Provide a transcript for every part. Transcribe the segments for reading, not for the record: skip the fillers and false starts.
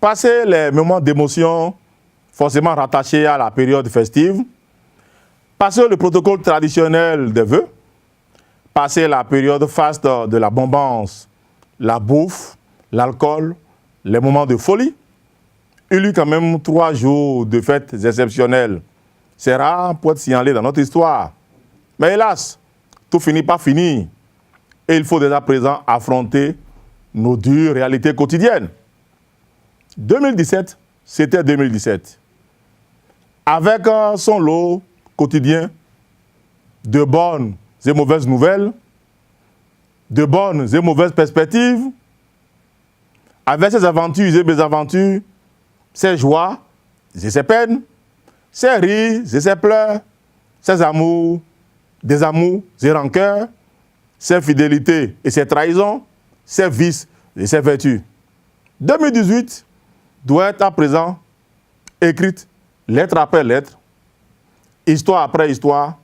Passé les moments d'émotion forcément rattachés à la période festive, passé le protocole traditionnel des vœux, passé la période faste de la bombance, la bouffe, l'alcool, les moments de folie, il y eut quand même 3 jours de fêtes exceptionnelles. C'est rare pour être signalé dans notre histoire. Mais hélas, tout finit par finir. Et il faut dès à présent affronter nos dures réalités quotidiennes. 2017, c'était 2017. Avec son lot quotidien de bonnes et mauvaises nouvelles, de bonnes et mauvaises perspectives, avec ses aventures et mésaventures, ses joies et ses peines, ses rires et ses pleurs, ses amours, des amours et rancœurs, ses fidélités et ses trahisons, ses vices et ses vertus. 2018 doit être à présent écrite lettre après lettre, histoire après histoire,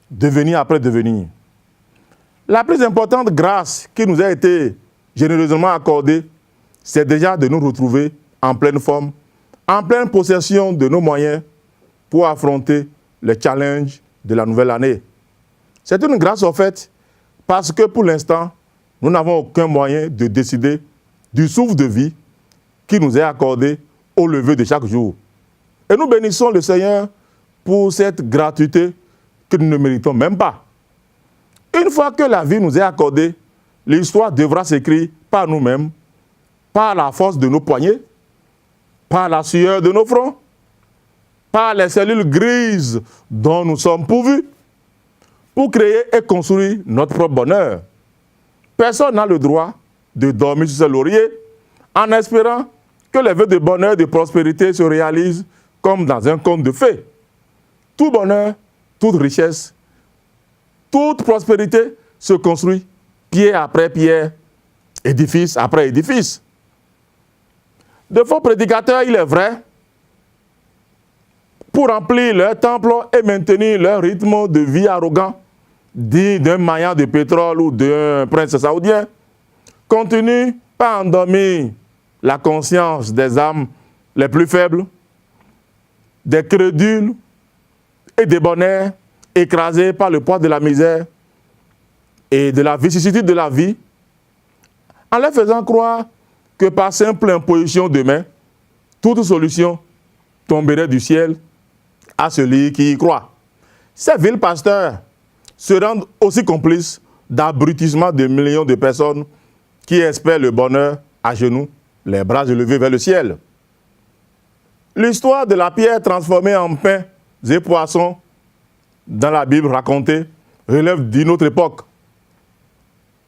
devenir après devenir. La plus importante grâce qui nous a été généreusement accordée, c'est déjà de nous retrouver en pleine forme, en pleine possession de nos moyens pour affronter les challenges de la nouvelle année. C'est une grâce en fait parce que pour l'instant, nous n'avons aucun moyen de décider du souffle de vie qui nous est accordé au lever de chaque jour. Et nous bénissons le Seigneur pour cette gratuité que nous ne méritons même pas. Une fois que la vie nous est accordée, l'histoire devra s'écrire par nous-mêmes, par la force de nos poignets, par la sueur de nos fronts, par les cellules grises dont nous sommes pourvus, pour créer et construire notre propre bonheur. Personne n'a le droit de dormir sur ce laurier en espérant que les vœux de bonheur et de prospérité se réalisent comme dans un conte de fées. Tout bonheur, toute richesse, toute prospérité se construit pierre après pierre, édifice après édifice. De faux prédicateurs, il est vrai, pour remplir leur temple et maintenir leur rythme de vie arrogant, dit d'un maillant de pétrole ou d'un prince saoudien, continuent par endormir la conscience des âmes les plus faibles, des crédules et des bonheurs écrasés par le poids de la misère et de la vicissitude de la vie, en leur faisant croire que par simple imposition de main, toute solution tomberait du ciel à celui qui y croit. Ces vils pasteurs se rendent aussi complices d'abrutissement de millions de personnes qui espèrent le bonheur à genoux, les bras élevés vers le ciel. L'histoire de la pierre transformée en pain et poissons dans la Bible racontée relève d'une autre époque,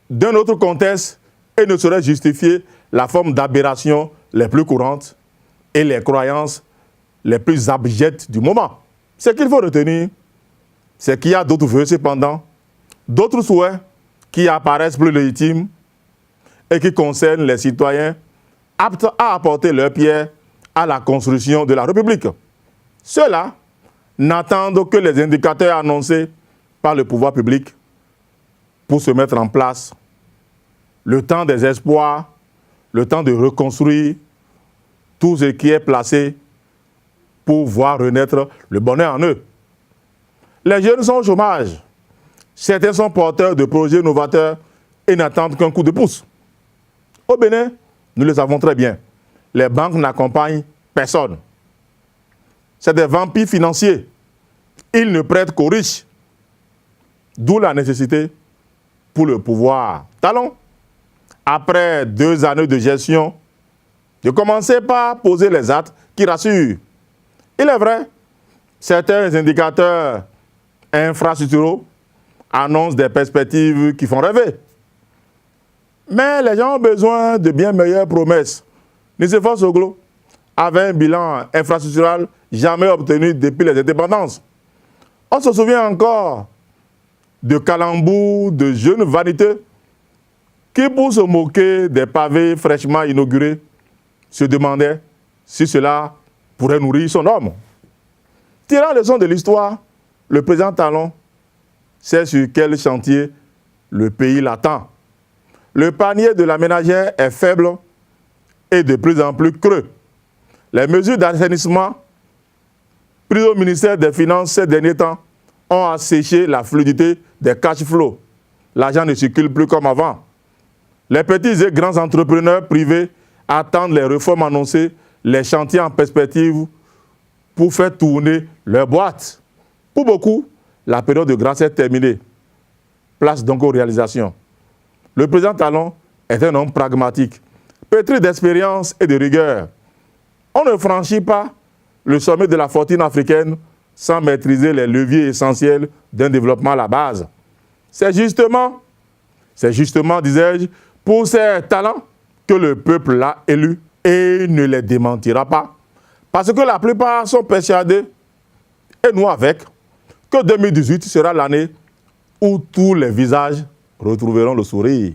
d'un autre contexte et ne saurait justifier la forme d'aberration les plus courantes et les croyances les plus abjectes du moment. Ce qu'il faut retenir, c'est qu'il y a d'autres vœux cependant, d'autres souhaits qui apparaissent plus légitimes et qui concernent les citoyens aptes à apporter leur pierre à la construction de la République. Ceux-là n'attendent que les indicateurs annoncés par le pouvoir public pour se mettre en place. Le temps des espoirs, le temps de reconstruire tout ce qui est placé pour voir renaître le bonheur en eux. Les jeunes sont au chômage. Certains sont porteurs de projets novateurs et n'attendent qu'un coup de pouce. Au Bénin, nous le savons très bien, les banques n'accompagnent personne. C'est des vampires financiers. Ils ne prêtent qu'aux riches. D'où la nécessité pour le pouvoir talent, après 2 années de gestion, de commencer par poser les actes qui rassurent. Il est vrai, certains indicateurs infrastructuraux annoncent des perspectives qui font rêver. Mais les gens ont besoin de bien meilleures promesses. Nicéphore Soglo avait un bilan infrastructural jamais obtenu depuis les indépendances. On se souvient encore de calembours de jeunes vaniteux qui, pour se moquer des pavés fraîchement inaugurés, se demandaient si cela pourrait nourrir son homme. Tirant leçon de l'histoire, le président Talon sait sur quel chantier le pays l'attend. Le panier de la ménagère est faible et de plus en plus creux. Les mesures d'assainissement prises au ministère des Finances ces derniers temps ont asséché la fluidité des cash flows. L'argent ne circule plus comme avant. Les petits et grands entrepreneurs privés attendent les réformes annoncées, les chantiers en perspective pour faire tourner leur boîte. Pour beaucoup, la période de grâce est terminée. Place donc aux réalisations. Le président Talon est un homme pragmatique, pétri d'expérience et de rigueur. On ne franchit pas le sommet de la fortune africaine sans maîtriser les leviers essentiels d'un développement à la base. C'est justement, disais-je, pour ces talents que le peuple l'a élu et ne les démentira pas. Parce que la plupart sont persuadés, et nous avec, que 2018 sera l'année où tous les visages retrouveront le sourire.